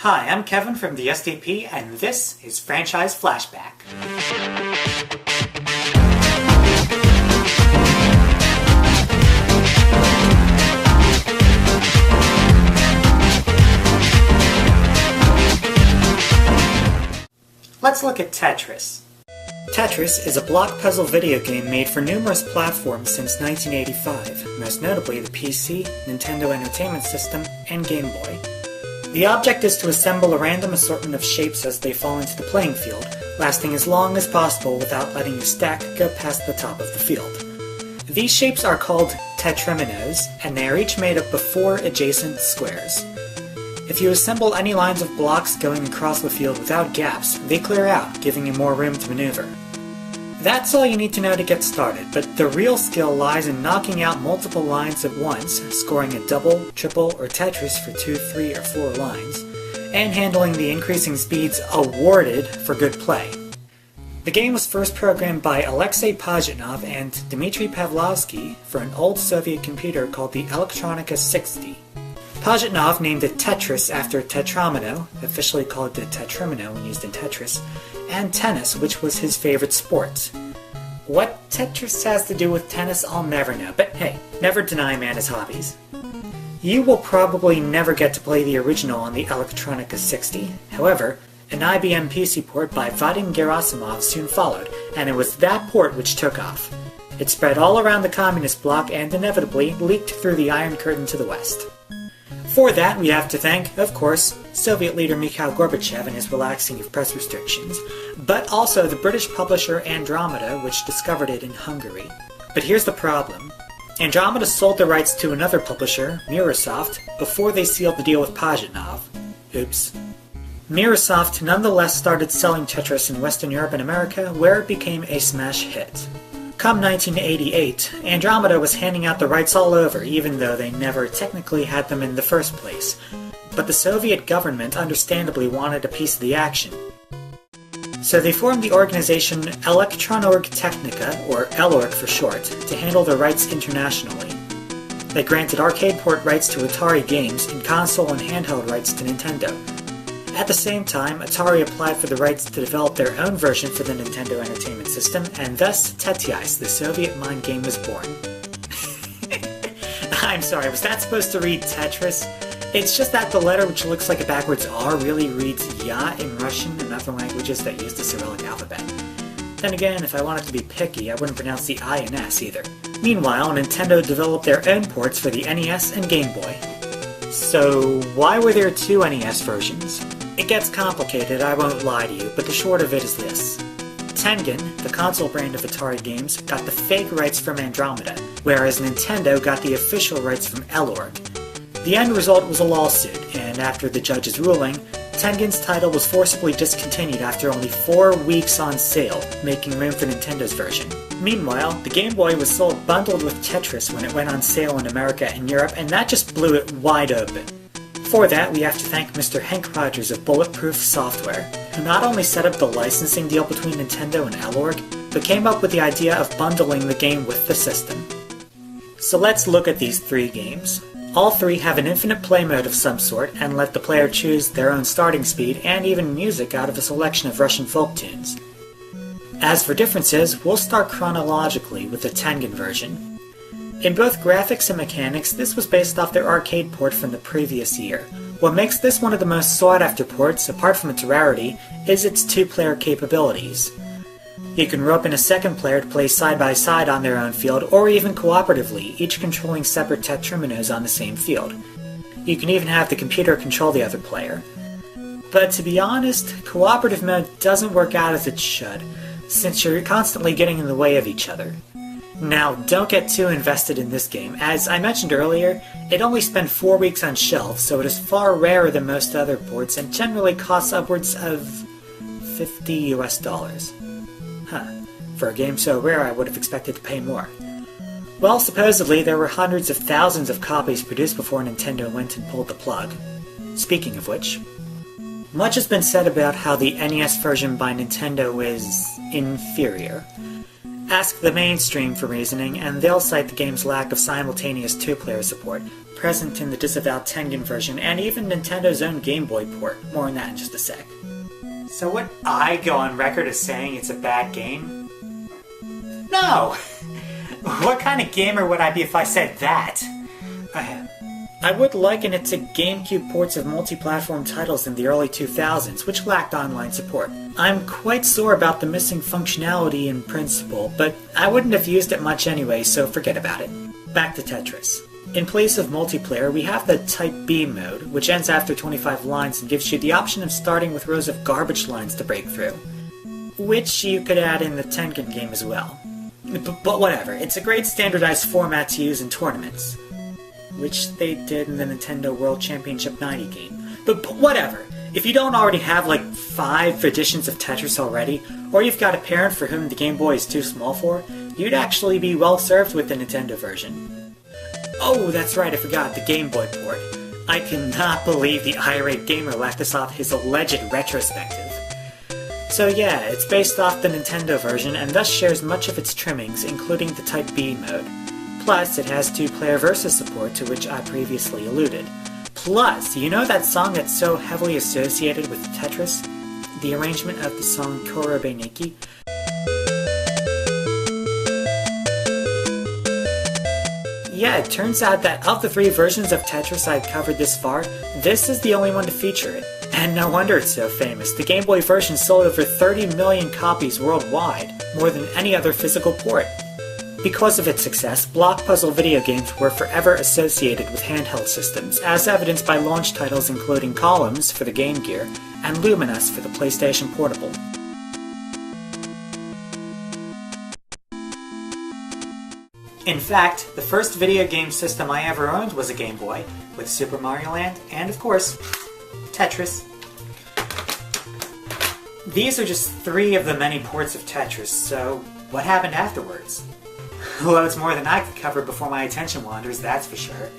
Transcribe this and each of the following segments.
Hi, I'm Kevin from the SDP, and this is Franchise Flashback. Let's look at Tetris. Tetris is a block puzzle video game made for numerous platforms since 1985, most notably the PC, Nintendo Entertainment System, and Game Boy. The object is to assemble a random assortment of shapes as they fall into the playing field, lasting as long as possible without letting your stack go past the top of the field. These shapes are called tetrominoes, and they are each made up of 4 adjacent squares. If you assemble any lines of blocks going across the field without gaps, they clear out, giving you more room to maneuver. That's all you need to know to get started, but the real skill lies in knocking out multiple lines at once, scoring a double, triple, or Tetris for 2, 3, or 4 lines, and handling the increasing speeds awarded for good play. The game was first programmed by Alexei Pajitnov and Dmitry Pavlovsky for an old Soviet computer called the Elektronika 60. Pajitnov named it Tetris after tetromino, officially called the tetramino when used in Tetris, and tennis, which was his favorite sport. What Tetris has to do with tennis, I'll never know, but hey, never deny a man his hobbies. You will probably never get to play the original on the Elektronika 60. However, an IBM PC port by Vadim Gerasimov soon followed, and it was that port which took off. It spread all around the communist bloc and inevitably leaked through the Iron Curtain to the west. For that, we have to thank, of course, Soviet leader Mikhail Gorbachev and his relaxing of press restrictions, but also the British publisher Andromeda, which discovered it in Hungary. But here's the problem. Andromeda sold the rights to another publisher, Mirasoft, before they sealed the deal with Pajitnov. Oops. Mirasoft nonetheless started selling Tetris in Western Europe and America, where it became a smash hit. Come 1988, Andromeda was handing out the rights all over, even though they never technically had them in the first place. But the Soviet government understandably wanted a piece of the action. So they formed the organization Elektronorg Technica, or ELORG for short, to handle the rights internationally. They granted arcade port rights to Atari games and console and handheld rights to Nintendo. At the same time, Atari applied for the rights to develop their own version for the Nintendo Entertainment System, and thus Tetris, the Soviet mind game, was born. I'm sorry, was that supposed to read Tetris? It's just that the letter, which looks like a backwards R, really reads Ya in Russian and other languages that use the Cyrillic alphabet. Then again, if I wanted to be picky, I wouldn't pronounce the I and S either. Meanwhile, Nintendo developed their own ports for the NES and Game Boy. So, why were there 2 NES versions? It gets complicated, I won't lie to you, but the short of it is this. Tengen, the console brand of Atari games, got the fake rights from Andromeda, whereas Nintendo got the official rights from ELORG. The end result was a lawsuit, and after the judge's ruling, Tengen's title was forcibly discontinued after only 4 weeks on sale, making room for Nintendo's version. Meanwhile, the Game Boy was sold bundled with Tetris when it went on sale in America and Europe, and that just blew it wide open. For that, we have to thank Mr. Hank Rogers of Bulletproof Software, who not only set up the licensing deal between Nintendo and ELORG, but came up with the idea of bundling the game with the system. So let's look at these 3 games. All 3 have an infinite play mode of some sort, and let the player choose their own starting speed and even music out of a selection of Russian folk tunes. As for differences, we'll start chronologically with the Tengen version. In both graphics and mechanics, this was based off their arcade port from the previous year. What makes this one of the most sought-after ports, apart from its rarity, is its 2-player capabilities. You can rope in a second player to play side-by-side on their own field, or even cooperatively, each controlling separate tetrominoes on the same field. You can even have the computer control the other player. But to be honest, cooperative mode doesn't work out as it should, since you're constantly getting in the way of each other. Now, don't get too invested in this game. As I mentioned earlier, it only spent 4 weeks on shelf, so it is far rarer than most other ports and generally costs upwards of $50 US. For a game so rare, I would have expected to pay more. Well, supposedly there were hundreds of thousands of copies produced before Nintendo went and pulled the plug. Speaking of which, much has been said about how the NES version by Nintendo is inferior. Ask the mainstream for reasoning, and they'll cite the game's lack of simultaneous 2-player support. present in the disavowed Tengen version, and even Nintendo's own Game Boy port. More on that in just a sec. So would I go on record as saying it's a bad game? No! What kind of gamer would I be if I said that? I would liken it to GameCube ports of multi-platform titles in the early 2000s, which lacked online support. I'm quite sore about the missing functionality in principle, but I wouldn't have used it much anyway, so forget about it. Back to Tetris. In place of multiplayer, we have the Type B mode, which ends after 25 lines and gives you the option of starting with rows of garbage lines to break through, which you could add in the Tengen game as well. But whatever, it's a great standardized format to use in tournaments, which they did in the Nintendo World Championship 90 game. But whatever, if you don't already have like 5 editions of Tetris already, or you've got a parent for whom the Game Boy is too small for, you'd actually be well served with the Nintendo version. Oh, that's right, I forgot, the Game Boy port. I cannot believe the irate gamer left us off his alleged retrospective. So yeah, it's based off the Nintendo version and thus shares much of its trimmings, including the Type B mode. Plus, it has 2-player versus support, to which I previously alluded. Plus, you know that song that's so heavily associated with Tetris? The arrangement of the song Korobe Nikki? Yeah, it turns out that of the 3 versions of Tetris I've covered this far, this is the only one to feature it. And no wonder it's so famous. The Game Boy version sold over 30 million copies worldwide, more than any other physical port. Because of its success, block puzzle video games were forever associated with handheld systems, as evidenced by launch titles including Columns for the Game Gear and Luminous for the PlayStation Portable. In fact, the first video game system I ever owned was a Game Boy, with Super Mario Land and, of course, Tetris. These are just 3 of the many ports of Tetris, so what happened afterwards? Well, it's more than I could cover before my attention wanders, that's for sure.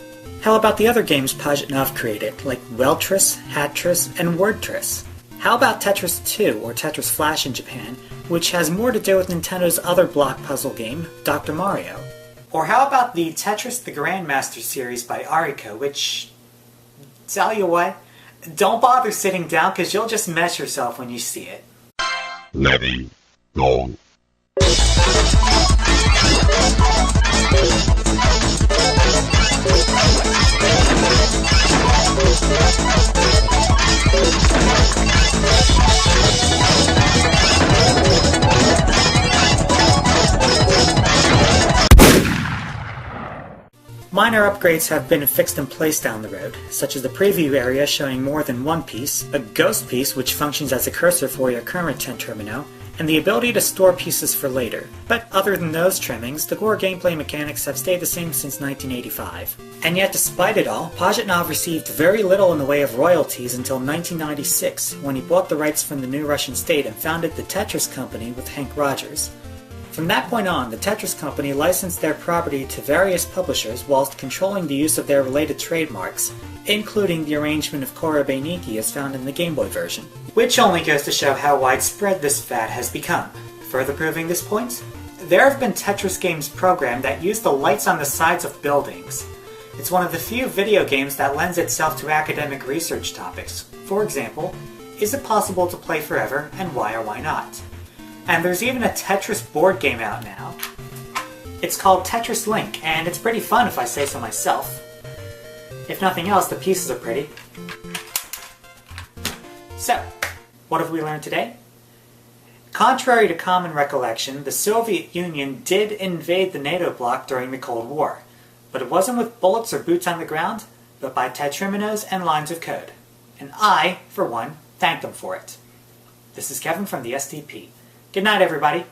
How about the other games Pajitnov created, like Weltris, Hatris, and Wordtris? How about Tetris 2, or Tetris Flash in Japan, which has more to do with Nintendo's other block puzzle game, Dr. Mario? Or how about the Tetris the Grandmaster series by Ariko, which... tell you what, don't bother sitting down because you'll just mess yourself when you see it. Ready, go. Minor upgrades have been fixed in place down the road, such as the preview area showing more than one piece, a ghost piece which functions as a cursor for your current Tentermino, and the ability to store pieces for later. But other than those trimmings, the core gameplay mechanics have stayed the same since 1985. And yet despite it all, Pajitnov received very little in the way of royalties until 1996, when he bought the rights from the new Russian state and founded the Tetris Company with Hank Rogers. From that point on, the Tetris Company licensed their property to various publishers whilst controlling the use of their related trademarks, including the arrangement of Korobe Nikki as found in the Game Boy version. Which only goes to show how widespread this fad has become. Further proving this point, there have been Tetris games programmed that use the lights on the sides of buildings. It's one of the few video games that lends itself to academic research topics. For example, is it possible to play forever, and why or why not? And there's even a Tetris board game out now. It's called Tetris Link, and it's pretty fun if I say so myself. If nothing else, the pieces are pretty. So, what have we learned today? Contrary to common recollection, the Soviet Union did invade the NATO bloc during the Cold War. But it wasn't with bullets or boots on the ground, but by tetriminos and lines of code. And I, for one, thank them for it. This is Kevin from the STP. Good night, everybody.